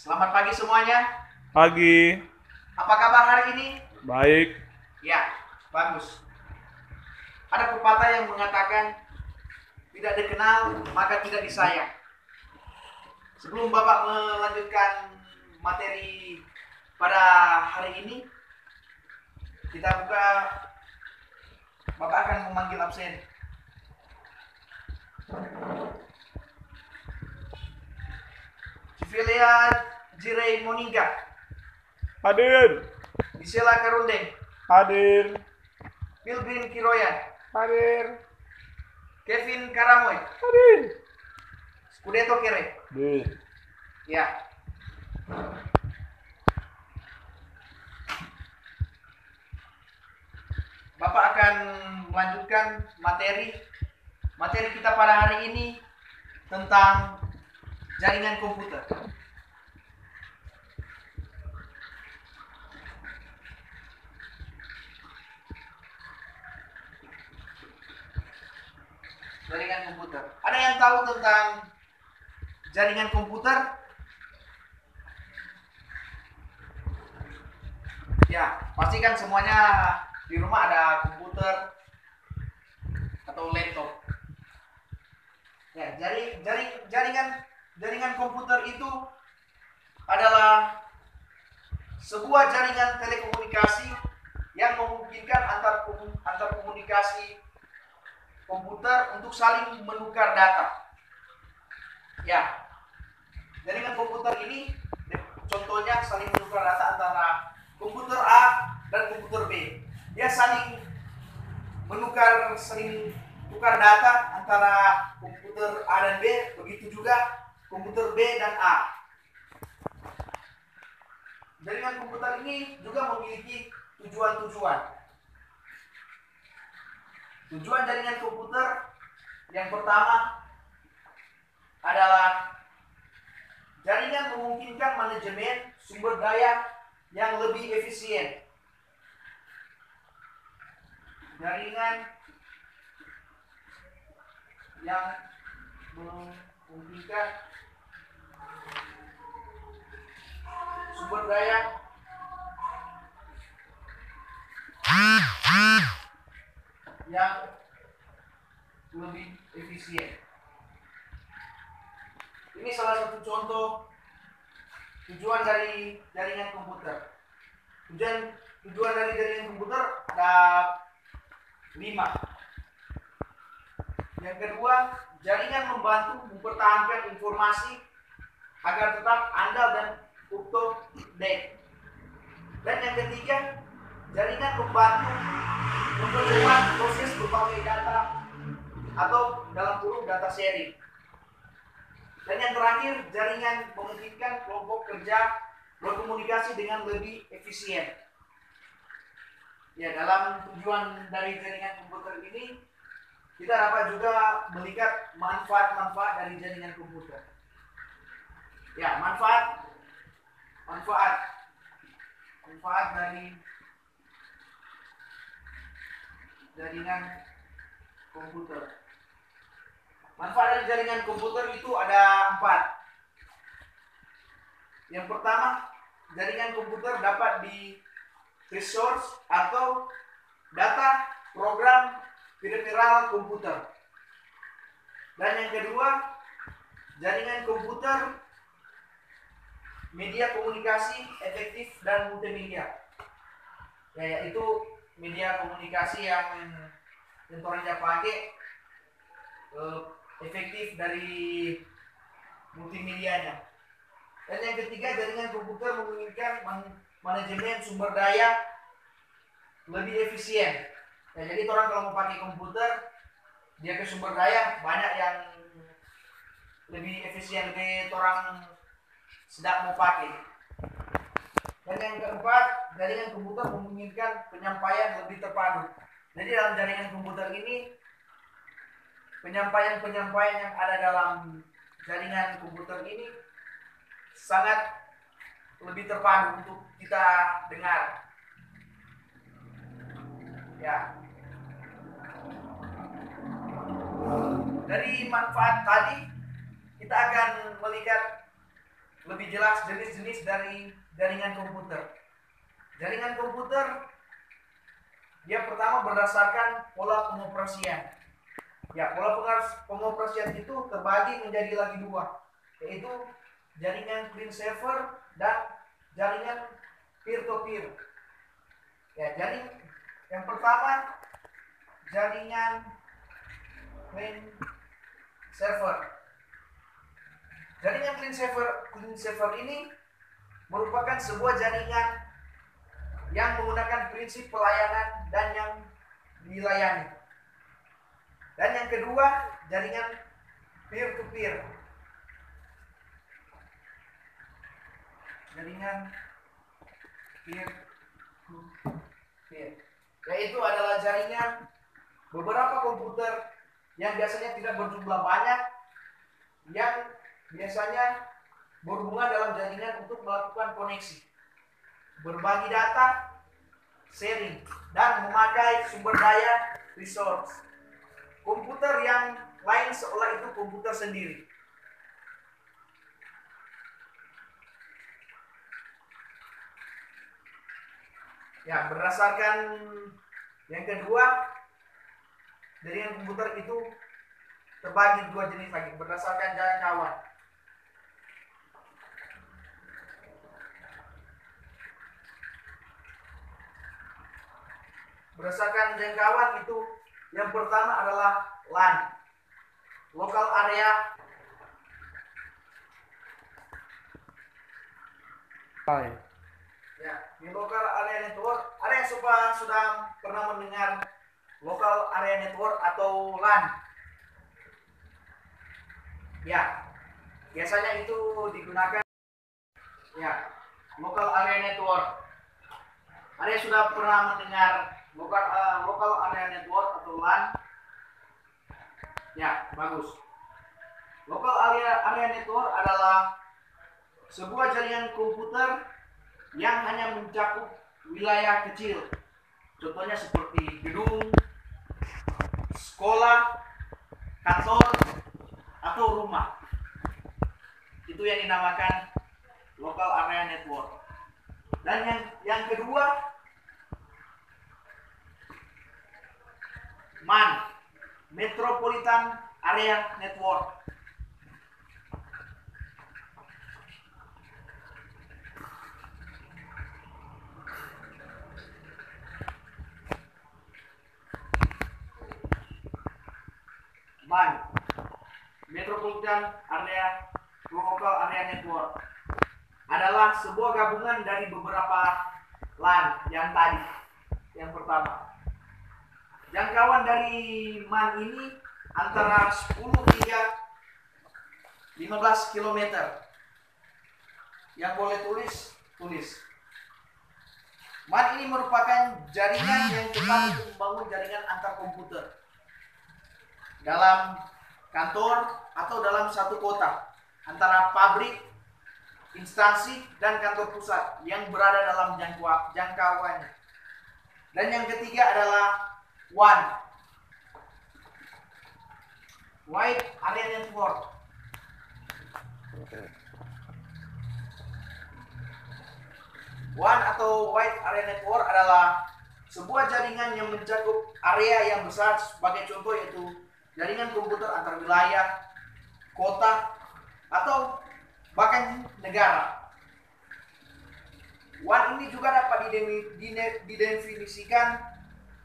Selamat pagi semuanya. Pagi, Apa kabar hari ini? baik. Ya, bagus. Ada pepatah yang mengatakan tidak dikenal maka tidak disayang. Sebelum Bapak melanjutkan materi pada hari ini, kita buka. Bapak akan memanggil absen. Civilia Jirei Moninga, Hadir, Gisela Karundeng, hadir, Pilgrim Kiroyan, hadir, Kevin Karamoy, hadir. Kudeto Kere. Hadir. Ya, Bapak akan melanjutkan materi kita pada hari ini tentang jaringan komputer. Jaringan komputer. Ada yang tahu tentang jaringan komputer? Ya, pastikan semuanya di rumah ada komputer atau laptop. Ya, jaringan komputer itu adalah sebuah jaringan telekomunikasi yang memungkinkan antar komunikasi komputer untuk saling menukar data. Ya, jaringan komputer ini contohnya saling menukar data antara komputer A dan komputer B. Dia saling tukar data antara komputer A dan B, begitu juga komputer B dan A. Jaringan komputer ini juga memiliki tujuan-tujuan. Tujuan jaringan komputer yang pertama adalah jaringan memungkinkan manajemen sumber daya yang lebih efisien. Jaringan yang memungkinkan sumber daya yang lebih efisien. Ini salah satu contoh tujuan dari jaringan komputer. Tujuan dari jaringan komputer ada 5. Yang kedua, jaringan membantu mempertahankan informasi agar tetap andal dan up to date. Dan yang ketiga, jaringan membantu mempercepat proses berbagai data atau dalam kurung data sharing. Dan yang terakhir, jaringan memungkinkan kelompok kerja berkomunikasi dengan lebih efisien. Ya, dalam tujuan dari jaringan komputer ini, kita dapat juga melihat manfaat-manfaat dari jaringan komputer. Ya, manfaat dari jaringan komputer. Manfaat dari jaringan komputer itu ada 4. Yang pertama, jaringan komputer dapat di resource atau data program peripheral komputer. Dan yang kedua, jaringan komputer media komunikasi efektif dan multimedia. Yaitu media komunikasi yang orang pakai efektif dari multimedianya. Dan yang ketiga, jaringan komputer memungkinkan manajemen sumber daya lebih efisien. Ya, jadi orang kalau mau pakai komputer, dia ke sumber daya banyak yang lebih efisien, lebih orang sedang mau pakai. Dan yang keempat, jaringan komputer memungkinkan penyampaian lebih terpadu. Jadi dalam jaringan komputer ini, penyampaian yang ada dalam jaringan komputer ini sangat lebih terpadu untuk kita dengar. Ya. Dari manfaat tadi, kita akan melihat lebih jelas jenis-jenis dari jaringan komputer. Jaringan komputer dia pertama berdasarkan pola pengoperasian. Ya, pola pengoperasian itu terbagi menjadi lagi dua, yaitu jaringan client server dan jaringan peer-to-peer. Ya, yang pertama jaringan client server. Jaringan client server ini merupakan sebuah jaringan yang menggunakan prinsip pelayanan dan yang dilayani. Dan yang kedua, jaringan peer-to-peer. Jaringan peer-to-peer, yaitu adalah jaringan beberapa komputer yang biasanya tidak berjumlah banyak, yang biasanya berhubungan dalam jaringan untuk melakukan koneksi, berbagi data, sharing, dan memakai sumber daya resource. Komputer yang lain seolah itu komputer sendiri. Ya, berdasarkan yang kedua, jaringan komputer itu terbagi dua jenis lagi berdasarkan jangkauan. Berdasarkan jangkauan itu yang pertama adalah LAN, local area. Ya, di local area network, ada yang sudah pernah mendengar local area network atau LAN? Ya, biasanya itu digunakan ya, local area network. Ada yang sudah pernah mendengar local area network atau LAN? Ya, bagus. Local area network adalah sebuah jaringan komputer yang hanya mencakup wilayah kecil. Contohnya seperti gedung, sekolah, kantor, atau rumah. Itu yang dinamakan local area network. Dan yang kedua, MAN, Metropolitan Area Network. MAN, Metropolitan Area Local Area Network adalah sebuah gabungan dari beberapa LAN yang tadi. Yang pertama, jangkauan dari MAN ini antara 10 hingga 15 km. Yang boleh tulis. MAN ini merupakan jaringan yang tetap untuk membangun jaringan antar komputer dalam kantor atau dalam satu kota, antara pabrik, instansi, dan kantor pusat yang berada dalam jangkauannya. Dan yang ketiga adalah WAN, Wide Area Network. WAN atau Wide Area Network adalah sebuah jaringan yang mencakup area yang besar. Sebagai contoh yaitu jaringan komputer antar wilayah, kota, atau bahkan negara. WAN ini juga dapat didefinisikan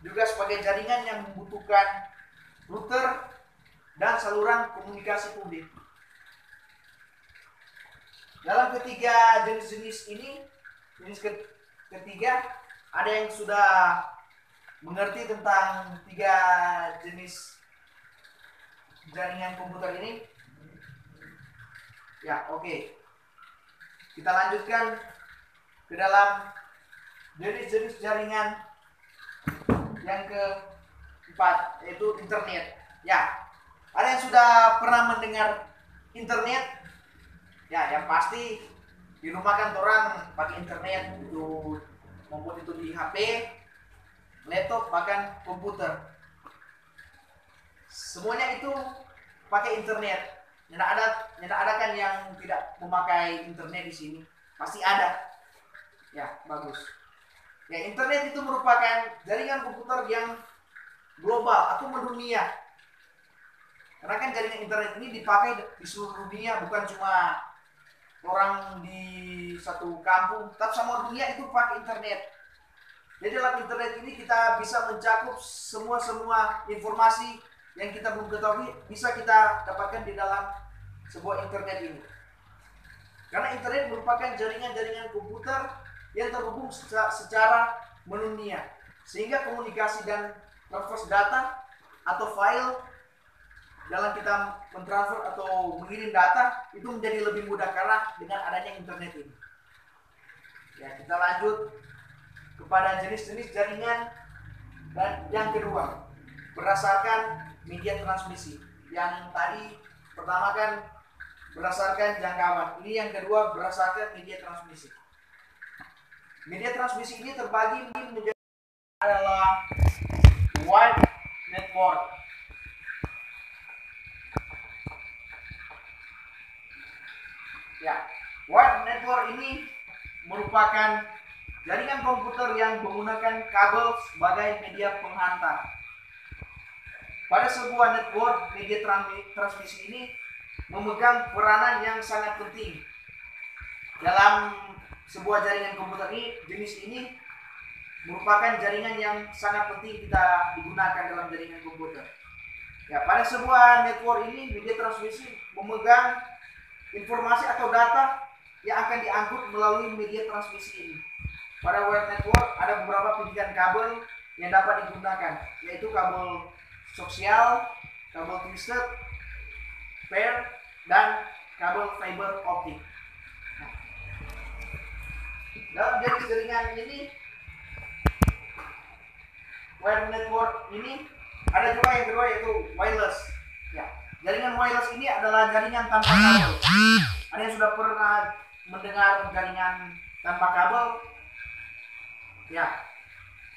juga sebagai jaringan yang membutuhkan router dan saluran komunikasi publik. Dalam ketiga jenis-jenis ini, jenis ketiga, ada yang sudah mengerti tentang tiga jenis jaringan komputer ini? Ya, oke. Kita lanjutkan ke dalam jenis-jenis jaringan yang keempat, yaitu internet. Ya, ada yang sudah pernah mendengar internet? Ya, yang pasti di rumah kan orang pakai internet, itu maupun itu di HP, laptop, bahkan komputer. Semuanya itu pakai internet. Tidak ada kan yang tidak memakai internet di sini? Pasti ada. Ya, bagus. Ya, internet itu merupakan jaringan komputer yang global atau mendunia. Karena kan jaringan internet ini dipakai di seluruh dunia, bukan cuma orang di satu kampung, tapi semua dunia itu pakai internet. Jadi dalam internet ini kita bisa mencakup semua informasi yang kita belum ketahui bisa kita dapatkan di dalam sebuah internet ini. Karena internet merupakan jaringan-jaringan komputer yang terhubung secara mendunia, sehingga komunikasi dan transfer data atau file dalam kita mentransfer atau mengirim data itu menjadi lebih mudah karena dengan adanya internet ini. Ya, kita lanjut kepada jenis-jenis jaringan. Dan yang kedua, berdasarkan media transmisi. Yang tadi pertama kan berdasarkan jangkauan, ini yang kedua berdasarkan media transmisi. Media transmisi ini terbagi menjadi adalah wide network. Ya, wide network ini merupakan jaringan komputer yang menggunakan kabel sebagai media penghantar. Pada sebuah network, media transmisi ini memegang peranan yang sangat penting. Dalam sebuah jaringan komputer ini, jenis ini merupakan jaringan yang sangat penting kita digunakan dalam jaringan komputer. Ya, pada sebuah network ini, media transmisi memegang informasi atau data yang akan diangkut melalui media transmisi ini. Pada wire network ada beberapa pilihan kabel yang dapat digunakan, yaitu kabel koaksial, kabel twisted pair, dan kabel fiber optik. Dalam jenis jaringan ini, wire network ini ada juga yang kedua yaitu wireless. Ya, jaringan wireless ini adalah jaringan tanpa kabel. Ada yang sudah pernah mendengar jaringan tanpa kabel? Ya,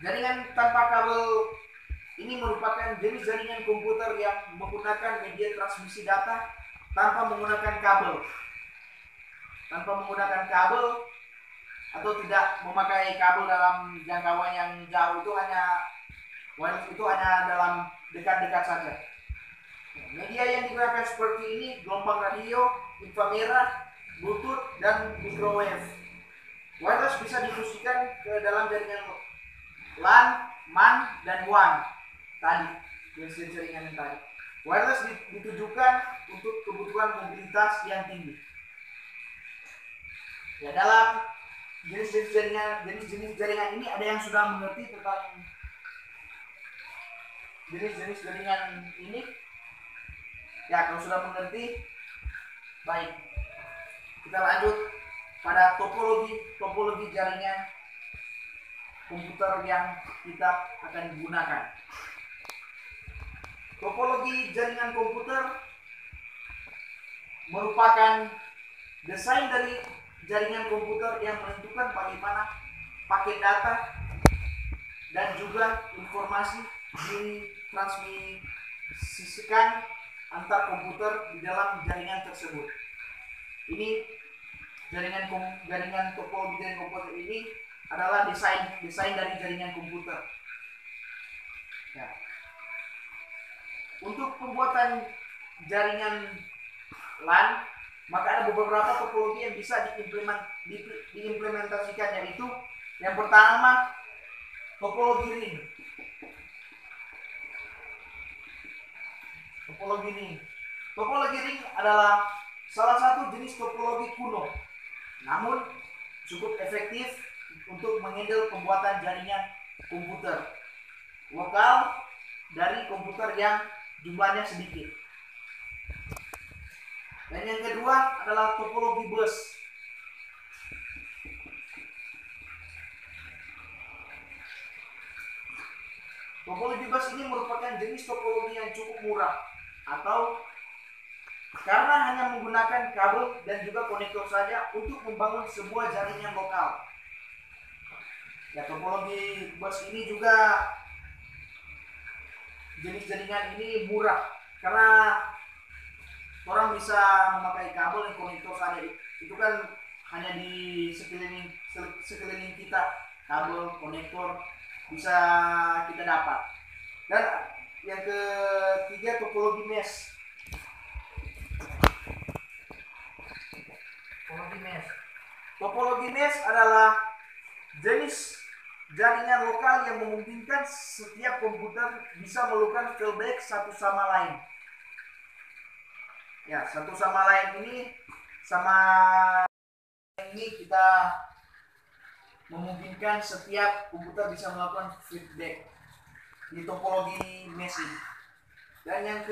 jaringan tanpa kabel ini merupakan jenis jaringan komputer yang menggunakan media transmisi data tanpa menggunakan kabel. Tanpa menggunakan kabel atau tidak memakai kabel dalam jangkauan yang jauh, itu hanya dalam dekat-dekat saja. Media yang digunakan seperti ini gelombang radio, inframerah, bluetooth, dan microwave. Wireless bisa difungsikan ke dalam jaringan LAN, MAN, dan WAN tadi, jenis jaringan yang tadi. Wireless ditujukan untuk kebutuhan mobilitas yang tinggi. Ya, dalam jenis-jenis jaringan ini ada yang sudah mengerti tentang jenis-jenis jaringan ini. Ya, kalau sudah mengerti, baik. Kita lanjut pada topologi jaringan komputer yang kita akan gunakan. Topologi jaringan komputer merupakan desain dari jaringan komputer yang menentukan bagaimana paket data dan juga informasi ditransmisikan antar komputer di dalam jaringan tersebut. Ini jaringan topologi jaringan komputer ini adalah desain dari jaringan komputer. Ya. Untuk pembuatan jaringan LAN, maka ada beberapa topologi yang bisa diimplementasikan, yaitu yang pertama topologi ring. Topologi ring adalah salah satu jenis topologi kuno, namun cukup efektif untuk menghandle pembuatan jaringan komputer lokal dari komputer yang jumlahnya sedikit. Dan yang kedua adalah topologi bus. Topologi bus ini merupakan jenis topologi yang cukup murah, atau karena hanya menggunakan kabel dan juga konektor saja untuk membangun sebuah jaringan lokal. Ya, topologi bus ini juga jenis jaringan ini murah karena orang bisa memakai kabel dan konektor saja. Itu kan hanya di sekeliling kita, kabel konektor bisa kita dapat. Dan yang ketiga, topologi mesh. Topologi mesh adalah jenis jaringan lokal yang memungkinkan setiap komputer bisa melakukan fallback satu sama lain. Ya, satu sama lain ini kita memungkinkan setiap komputer bisa melakukan feedback di topologi mesh ini. Dan yang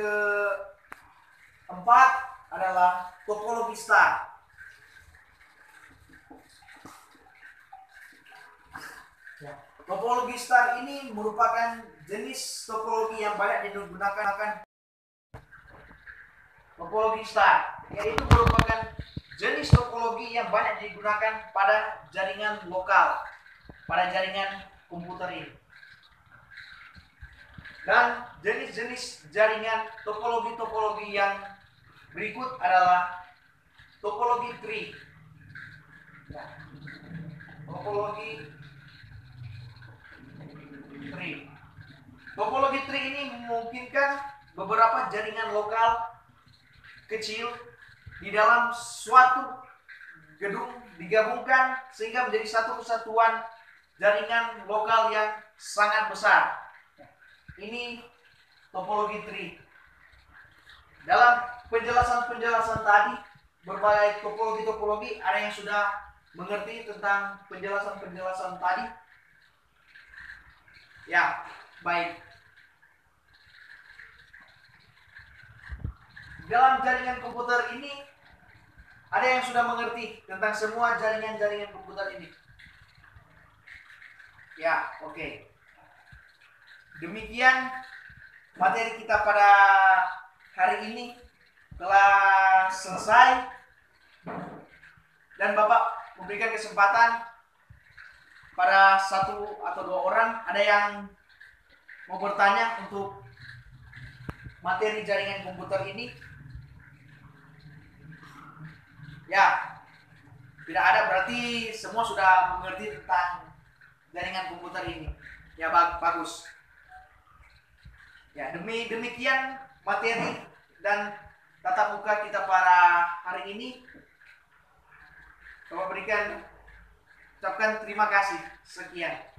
keempat adalah topologi star. Ya. Topologi star ini merupakan jenis topologi yang banyak digunakan. Topologi star yaitu merupakan jenis topologi yang banyak digunakan pada jaringan lokal, pada jaringan komputer ini. Dan jenis-jenis jaringan topologi yang berikut adalah topologi tree. Nah, Topologi tree ini memungkinkan beberapa jaringan lokal kecil di dalam suatu gedung digabungkan sehingga menjadi satu kesatuan jaringan lokal yang sangat besar. Ini topologi tree. Dalam penjelasan tadi, berbagai topologi ada yang sudah mengerti tentang penjelasan tadi. Ya, baik. Dalam jaringan komputer ini ada yang sudah mengerti tentang semua jaringan komputer ini. Ya, oke. Demikian materi kita pada hari ini telah selesai, dan Bapak memberikan kesempatan pada 1 atau 2 orang ada yang mau bertanya untuk materi jaringan komputer ini. Ya, tidak ada, berarti semua sudah mengerti tentang jaringan komputer ini. Ya, bagus. Ya, demikian materi dan tatap muka kita pada hari ini. Bapak ucapkan terima kasih. Sekian.